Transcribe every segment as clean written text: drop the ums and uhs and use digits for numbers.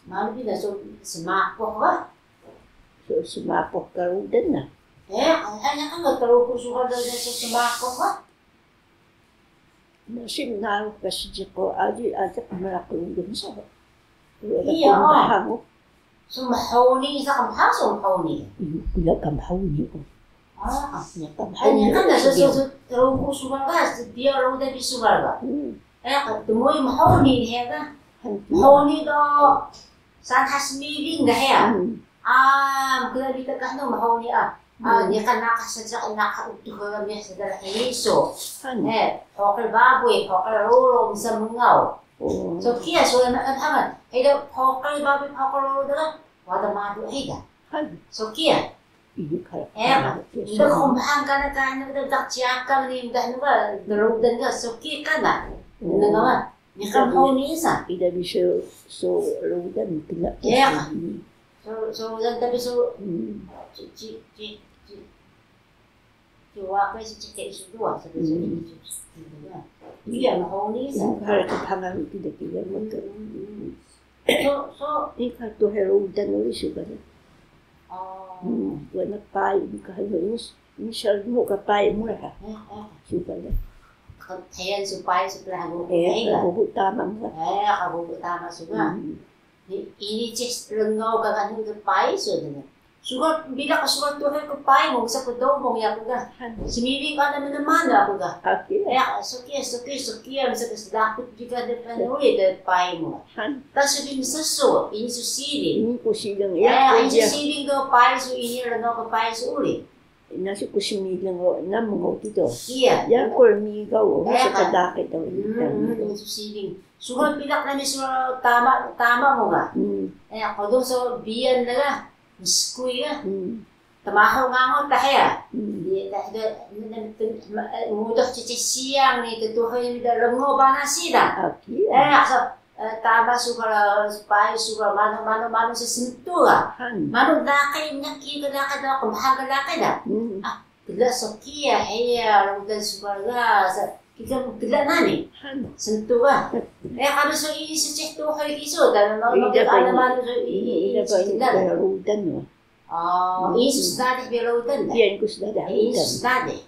Malu bila semapoh ba? So sumapoh karudan na. Ano ka magkaroon ko suka daw sa semapoh ba? Nasim naro kasi ko aja kumalakulan sa. Iya oh. Sumahawni sa kamha sumahawni. Ila kamhawni ko. Nya kamhawni. Kan nasa karoon ko suka ba? Dia raw da bisugal ba? Tumoy mahawni niya ka. Mahawni do san hasmiling gaya. Grabe ka kahno mahawni niya ka nakasadya nakautuh niya sa dalahiso. Hokal baboy, hokal rolo sa mungaw. So kia so hangan, heda hokal baboy, hokal rolo da wada madu heda. So kia. Ida kumbhang ka na dakciakan ni dahno ba darudan ka so kia ka na. Nagawa. Niya ka mahawni isa. Ida bisa so rudan pila. So tapi so waktu itu cek isu dua sebetulnya iya mahoni sa harap pangang tidak tidak maka so ika to hero dan ulis ba wala pai ka halos insyaallah mo ka pai mo ha subala kaya supaya sebelah kabubut tama mo kabubut tama suga ini cek lengau ka kan pai so din sugat bila ka sugat to ko pai mo sa kudo mo ya ko ga simili ka naman ako ga suki sa dapat juga de panoi de pai mo ta sabi sa so ini su sili ini ko silang ini su sili do pai so ini no ko pai so uli nasi ko similang na mo dito iya ya ko mi ga sa kadake daw ini su sili sugat bila ka ni su tama mo ga ako so biyan na ga Skuy ya, tamahaw nga ako tayo. Mudah cici siang ni tutuhay ni dalam ngo ba na sila. Tama suka supaya suka mano sa sintura. Mano lakay niya kika daw kumahaga lakay na. Tila sokia heya rudan suka sa kita tila nani. Sintura. Kami so iisip tuhay iso dahil mag-alaman so iisip tila. Rudan Isus dati birudan da. Yan ko sila dahil. Isus dati.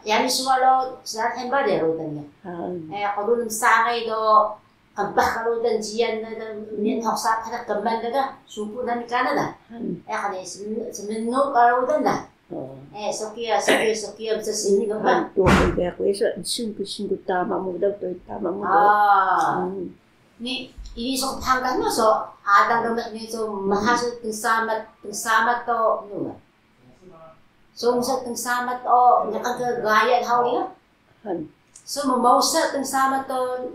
Yani suwalo sa atin ba de rudan niya. Ako dun sangay do kampah karudan jiyan na niyan hoksa pa kamban da supo na ni Canada. Kani siminno karudan da. Sokia sa sini ko ba. To kaya ko isa singko tama mo daw to tama mo. Ni ini so hanggang no so adang naman ni so mahasot ng samat to no. So sa ng samat o nakagaya hawi na. So mamausa ng samat to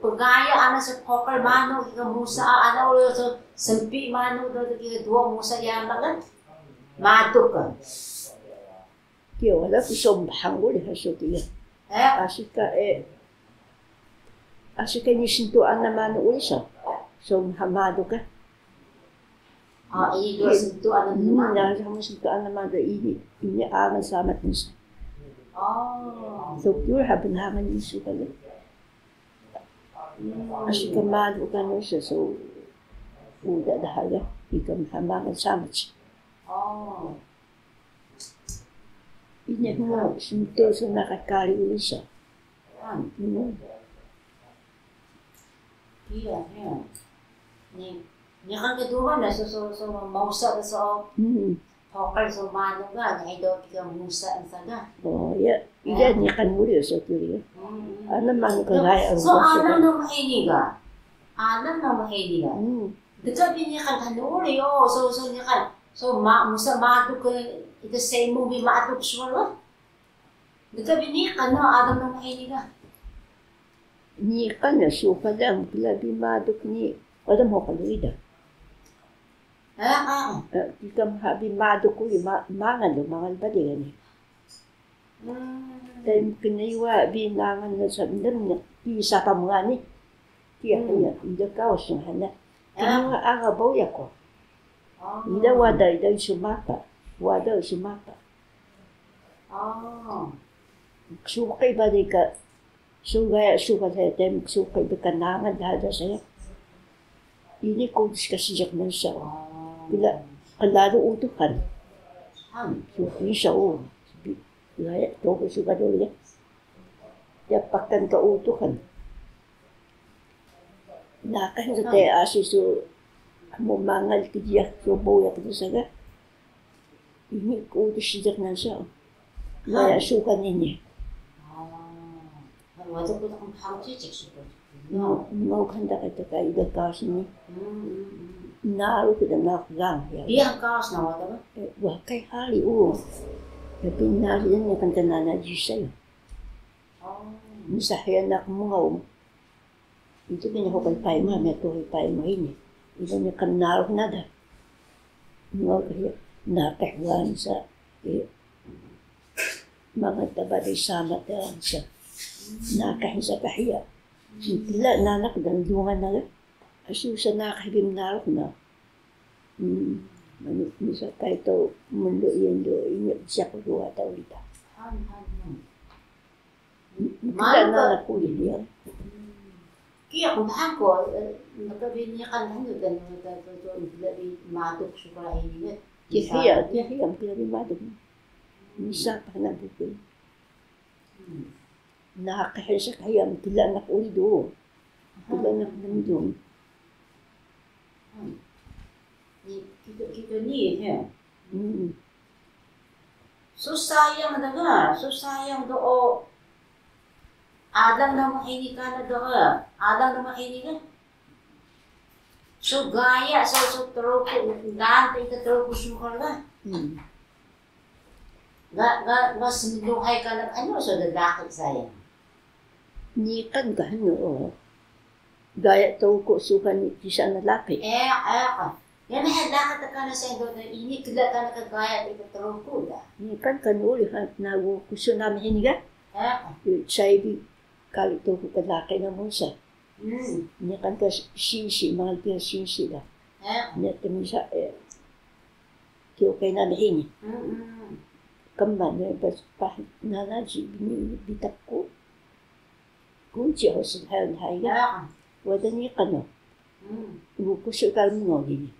pagaya ana sa poker mano ikamusa ana ulo so sempi mano do dua musa yang magan matuk ka. Kaya wala ko sombhang ulit haso tiya. Asika ni sintuan naman ulit siya. Hamado ka. Ini dua sintuan naman. Sama sintuan naman do ini aman sama tinsa. So pure habangan ni suka le. Asika mado ka no siya so uda dahaga ikam habangan sama siya. Ini mo sinto sa nakakali ulit siya. Iya. Ni kan kedua na so mausa so hokal so mano ga na ido ka musa ang saga. Ya. Ida ni kan muri so kiri. Ana man ka gaya ang so ana no mahini ga. Dito din niya kan kanuri so niya kan so musa mato ko ito same movie mato swala. Dito din niya kan no adam no mahini ga. Ni kan na suka lang labi madok ni adam ho kaluida. Ikam habi madok ko mangan lo mangal ba din ni. Dan kinaiwa binangan na sa ndem ni isa pa mga ni. Kaya kaya ida kaos ng hana. Kaya ang abaw ko. Ida wada sumapa. Sukay ba di ka suka sa tem sukay ba kanangan dada saya. ini kudus kasijak ng sao. Bila kalado utuhan. So, yung sao. Gaya, ito ko suka doon yan. Yapakan ka utuhan. Nakan sa tayo asi so mumangal kitiyak so boya kita saga. Ini kudus kasijak ng sao. Gaya suka ninyo. 맞아, 그럼 바로 채찍 수거. Mau kanda kita kaya ida kaos ni. Naru kita nakgang ya. Iya kaos na wala ba? Wah kay hali o. Tapi nari yan yung kanta na sa'yo. Misahiyan na kumuhaw. Ito pinahukal tayo ma, may tuhoy tayo mo ini. Ito niya kanaro na da. Mga kaya nakahwan sa mga tabaday sama tayo sa nakahin sa kahiya. Tila nanak dandungan na lang. Aso sa nakahibim narok na. Misa tayo ito mundo iyan do inyo siya ko duwa tayo ulit. Tila nanak ulit yan. Kaya kung mahal ko, nagkabinyakan lang yun. Labi madok sukra ini. Kaya ang pinarimadok. Misa pa na bukil. Nakakahal sa kaya, tila anak ulit doon. Tila anak nandun. Kita ni, so sayang na nga, so sayang doon. Adang na makinig ka na doon. Adang na makinig ka. So gaya, so taro ko, naantay ka taro ko sukar ka. Nga sumidunghay ka ng ano, so dadakit sayang. Nikan ka, no? Gaya to ko sukan ni isa na laki. Ka. Yan may hadakit ka na sa doon, ini kila ka na kagaya ito taro ko da. Nikan ka no, nagu kuso namin hiniga. Saibi, kali to ko kalaki na mo sa. Nikan ka sisi, mahal ka sisi da. Niya tamisa, kiyo kay namin hini. Kamban, nanaji, bitak ko. Kunci ako sa hayang-hayang. Wala niya ka no. Ibukuso ka mo nga gini.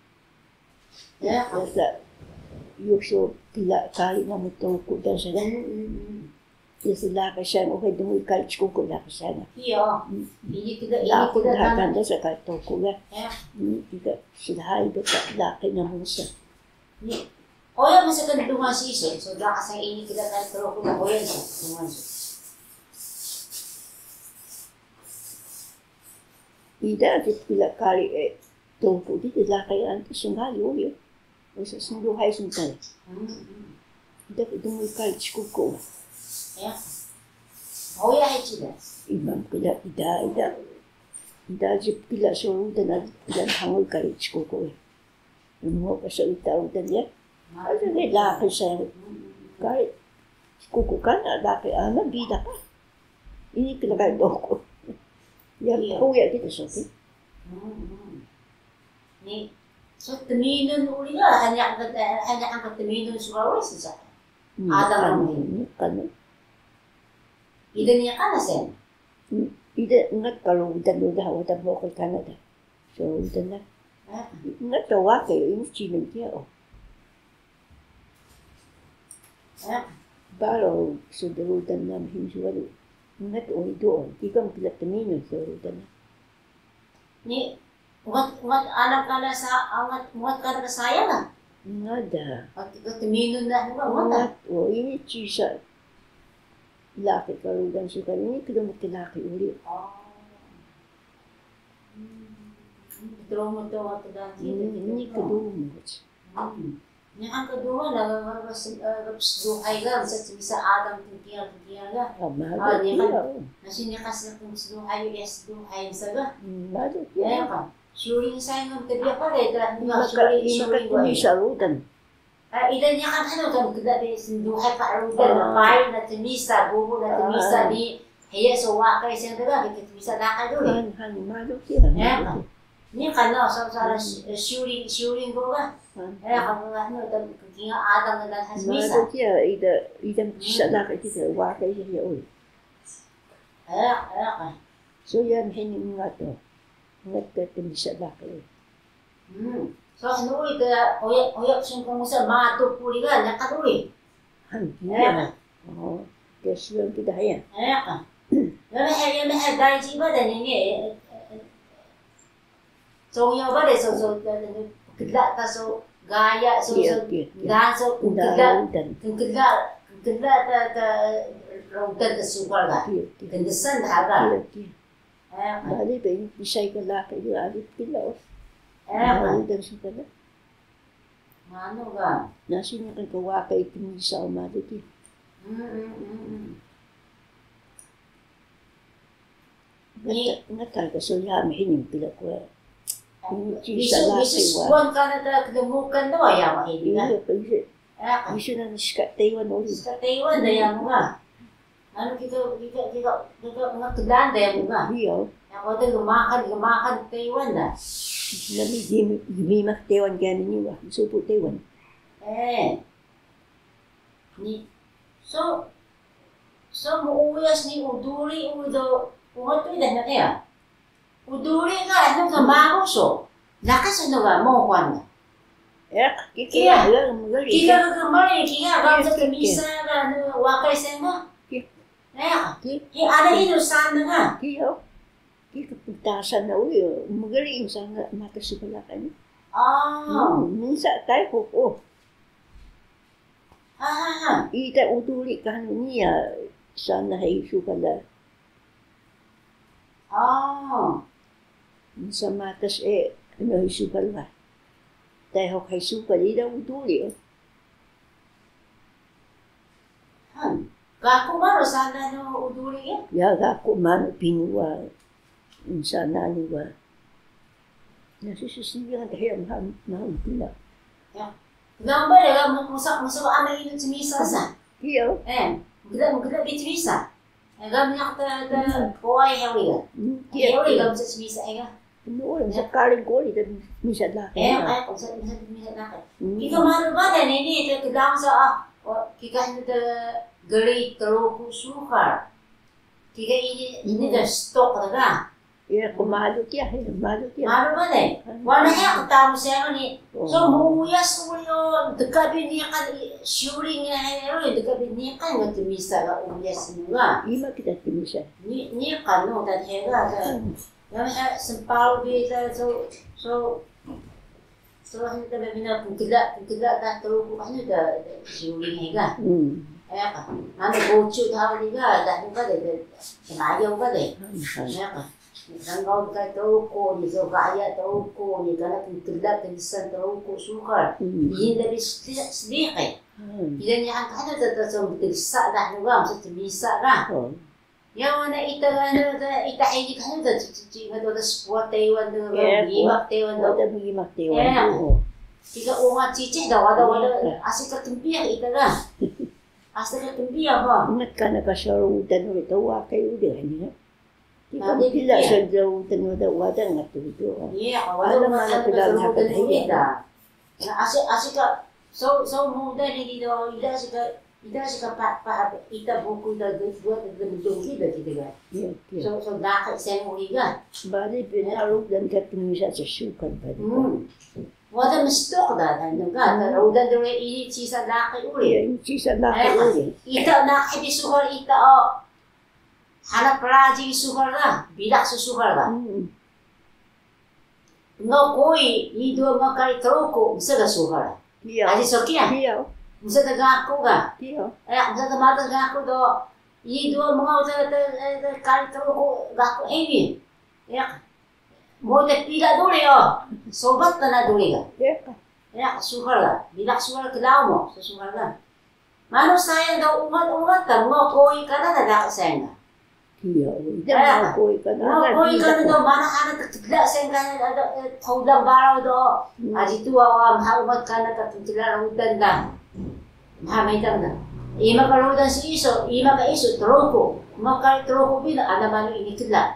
Kaya yuso tila kali na mo itong kudan sa gani. Kaya sila ka siya, okay dumoy kalit ko ko laka siya na. Iyo. Ini kita Lakanda sa kartong ko nga. Ika sila hayo ka laki na mo siya. Oya masakan dungan sisi. So laka sa ini kita kalit ko na oya siya. Dungan siya. Ida at pila kali tungko dito lakay ang sungali o yun. O sa sunduhay suntay. Ida ka dumoy kalit ko. Oya hay sila. Ibang pila ida jip pila surudan at pila hangol kalit ko. Yung mo ka sa itaw yan. Ano na lakay sa kalit kuko ka na lakay ama bida ka. Ini kinakay ko. Yan po yan dito sa atin. Ni, so taminon uli nga, hanya ang kataminon sa kawais sa Adam ang hindi. Ida niya ka na sen? Ida, ngat kaludan mo daw, wata mo kay Canada. So, ida na. Ngat tawa kayo, yung chinog niya, Baro, so darudan na mahinsuwalo. Ngat uwi doon, ikang pilatamino sa rudan na. Ni, umat alam ka na sa, umat ka na sayang ah. Nada. At katamino na, umat o, ini chisa. Laki ka rudan siya kanina, kilamot kilaki uli. Ito mo ito, ito dati. Ini kadumot. Yang ang kedua na raps duhay ka sa Adam tingkiang ka. Mahal niya. Nasi niya kasi kung duhay yes duhay sa ga. Mahal Kaya ka. Suring sa ng kadiya pa rin. Suring sa rudan. Ilan niya kan ano kan kada duhay pa rudan na pay na timisa bubo na timisa ni hiya so wa kay sa daga timisa na ka doon. Mahal siya. Niya kan no sa suring go ka. Kalau ano, kaya Adam na has misa. Mahal siya, idang sa lakay kita, wakay siya uli. Ka. So yan, hining nga to. Nagtatim sa lakay. So uli ka oyak sung kung sa mato puliga nakaduli. Iya. Oh, kesuwen kita ya. Ka. Yung dahil siba dan ini so yung ba so kidla ta so gaya so dan so kidla ta rautan ta sugar ga. Kendesan harga. Bali ba yung isay ka laki yung alit pilaw. Dan suka na. Ano ga? Nasi niya kang kawakay pinisa o maliki. Ngatal ka so yamihin yung pila ko. Bisu kuan ka na ta kedemukan do ya mahin ga. Bisu na niskat Taiwan ulit. Niskat Taiwan da ya mga. Ano kita mga kedan da ya mga. Iya. Ako ta gumakan Taiwan da. Lami gimimak Taiwan gani niwa. Supo Taiwan. Ni so muuyas ni uduli udo umato ida na kaya. Uduli ka ano ka mago so. Lakas ano ga mo kwan. Kikira kemari kikira ga sa kamisa ga ano wakay sa mo. Ada ino sana nga. Kapagtasan na uli, magaling sana makasipala ka niya. Minsan tayo ko. Ita utuli ka niya, sana hay supala. Minsan matas ano hay supala. Tayo kay supala, ita utuli. Gaku mano sana no uduli ya? Ya gaku mano pinuwa. Sana niwa. Nasisisiyan tayo mahal pila. Gambar ya musa ana ino timisa sa. Iyo. Magda bitimisa. Gamnya ta kuai hewi ga. Hewi ga musa timisa ga. Noon sa kaling ko ita misa laki. Ay sa misa laki. Ikaw mahal ba dan ini ta kedang sa kika ito gari teruk sukar. Kika ini dah stok na. Iya, kumalo kya. Malo ba deh? Wala ya katamu siya ni. So muuyas ulo dekabi niya kan shuri nga hero dekabi niya kan nga timisa ga uyas nga. Ima kita timisa. Niya kan no dat hera ga. Yang sempau bisa so ano tabi bina kugila ta teruk ano da shuri nga. Ka. Ano gochu daw ni ga dahil ka de. Mayo ka de. Ka. Nanggaw ka tauko, ni so kaya tauko, ni kana kutila kanisan tauko sukar. Hindi na sedikit. Hindi niya ang kano so tigsa na nga sa timisa ka. Yang na ita ini kano da chiga do da sport Taiwan do gimak Taiwan do. Gimak Taiwan. Tiga unga cici da wada asik ka timpiya ita ka. Asik ka timpiya ba. Ingat ka na kasarutan ulit tawa kayo din. Ikaw pila sa daw tanong daw wada nga tudo. Iya, wala man na pila na kadaya. Asik ka so muda ni do ida sika pa ita buku da buat da dongki da kita ga. So dakat sen uliga. Bali pinarok dan katumisa sa sukan ba. Wada mistok da nga da udan do ini cisa dakat uli. Cisa dakat uli. Ita na ibisuhar ita Anak pelaji suhar lah, bidak susuhar lah. Ngau koi, ido makai teroko, bisa dah suhar. Aji sokia. Bisa dah gaku ga. Bisa dah mata gaku do. Ido mengau kali teroko gaku ini. Ya. Mau dah tidak dulu yo. Sobat tanah dulu ga. Ya, suhar lah. Bidak suhar ke dalam mo, suhar lah. Mano sayang do umat kan ngau koi kana dah sayang. Iya, ida mo koi ka na. Koi ka na do mana kana tegla sen kana ada taulang baraw do. Aji tu awam haumat kana ka tegla udan da. Hamay tang da. Ima ka udan si iso, ima ka iso troko. Maka troko bila ana manu ini tegla.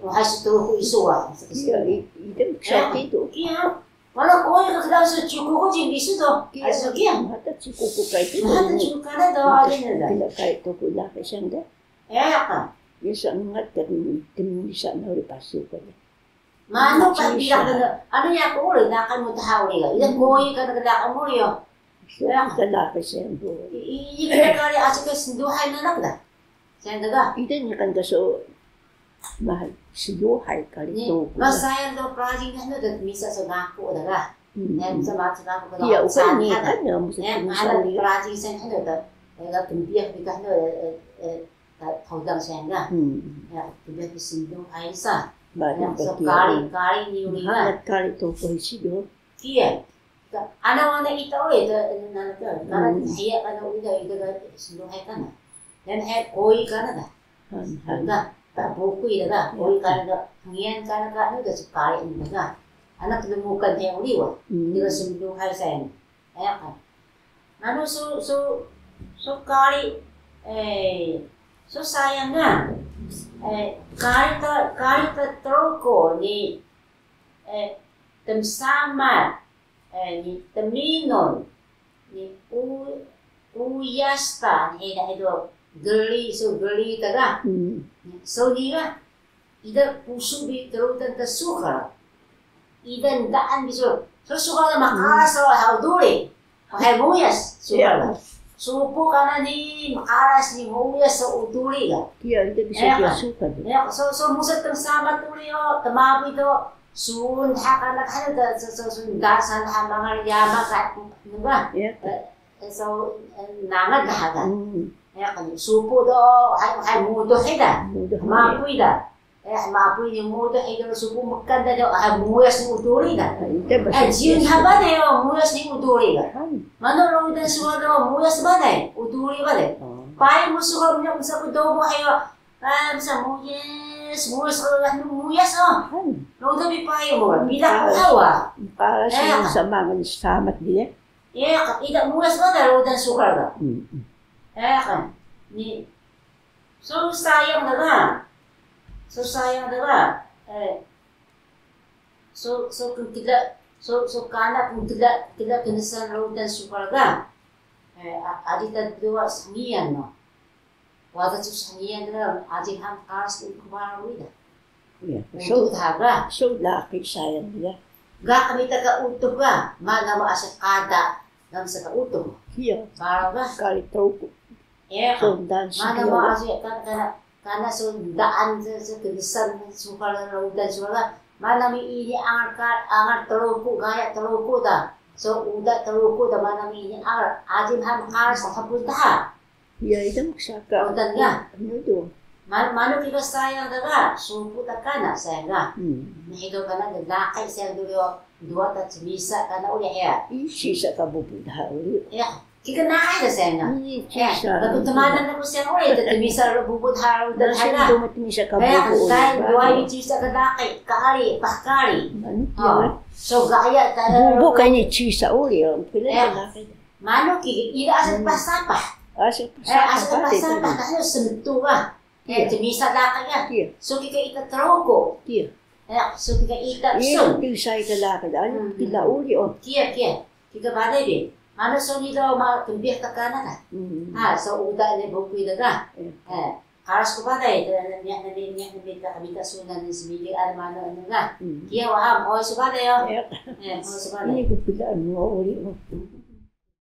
Wahas troko iso wa. Iya, ida sakit tu. Iya. Wala koi ka tegla so chuko ko jing iso do. Aso kia. Mata chuko ko kai tu. Mata chuko kana do adin da. Bila kai to ko la ka siyang da. Ya ka. Yes, ang ngat kami bisa na uli paso ka na. Mano pa bilang na ano ya ko ulit na kan mo tahaw niya. Ida koy ka nagdaka mo niyo. Siya kalaki siya ang buhay. Iya kali asa ka sinduhay na nagda. Siya daga. Ida niya kan kaso mahal siduhay kalito. Masayang daw project na dat misa sa ngako daga. Nem sa mat sa ngako ko. Iya ukan ni kan na mo sa ada project sa ano dat. Daga tumbiyak bi ka no thawdang siya nga. Ya tumbiyak sinduhay sa. So kari ni uli na. Hangat kari to po sido. Iya. Ano ang nakita ulit na karena hiya ka na ulit ida sinduhay ka na. Dan koi ka na da. Handa bukuy daga koi ka na hangyan ka na ka no da kari ni daga. Anak lumukan he uli wa. Dira sinduhay sa en. Aya ka. Ano so kari so sayang nga. Kahit troko ni tamsamat ni taminon ni uyasta ni ito geli taga so niya ida puso bi terutan ta sukar ida daan biso so sukar na makaras sa hauduri hay muyas sukar supo ka na ni makaras ni muyas sa uduri ka. Iya, hindi bisa dia suka. Ya, so musat kang sama tuli o tamapo ito. Sun haka na kada so dasan ha mga yama ka, di ba? So nangad na haga. Ya kan supo do ay mudo hida. Mapo ida. Mapo ni mudo hida supo makanda do ay muyas ni uduri ka. Jin haba na yo muyas ni uduri ka. Manoro ida suwado muyas ba na uduri ba na. Pai mo suwado niya sa kudobo ayo. Sa muyas oh. Roda bi pai mo bila ko hawa. Para sa mga samat dia. Ida muyas ba na roda sukar ka. Kan ni so sayang na ba? So kung kana kung tidak kinasan roda sukar ka. Adita dua sangian no. Wada tu sangian dalam aji ham karas tu kumara wida. So daga. So laki sayang dia. Ga kami taga utuh ga, mana mo asa kada ngam sa utuh. Iya. Para ga kali troko. So dan mana mo asa kana so daan sa kedesan sukal roda sukal. Mana mi ini angar troko gaya troko da. So uda troko da mana mi ini angar aji ham karas sa punta. Ya, itu maksaka. Udan nga. Ano do? Mano kita sayang daga, supo ta kana sayang nga. Nahido ka na, lakay sayang dua ta misa ka na uli ya. Sisa ka bubudha uli. Ya, kika nakay na sayang nga. Sisa. Natutumanan na ko sayang uli, ta misa bubudha uli. Nasa tumatimisa ka bubudha uli. Kaya, dua yung sisa ka lakay, kari, pakari. So, gaya ta. Bubo ka ni sisa uli. Mano kika, ira asat pasapa. Asal pasal kasi sentuh ka. Misa lakay ka. So kika ita troko. So kika ita sun. Pisay ka lakay. Ano tila uli o? Kika baday bi. Ano so nito tumbiyak ka kana ka. So uda ni bukoy daga. Karas ko baday. Niyak na kami kasunan ni simili almano ano nga. Kaya waham. O so baday o. Ini ko pilaan mo uli o.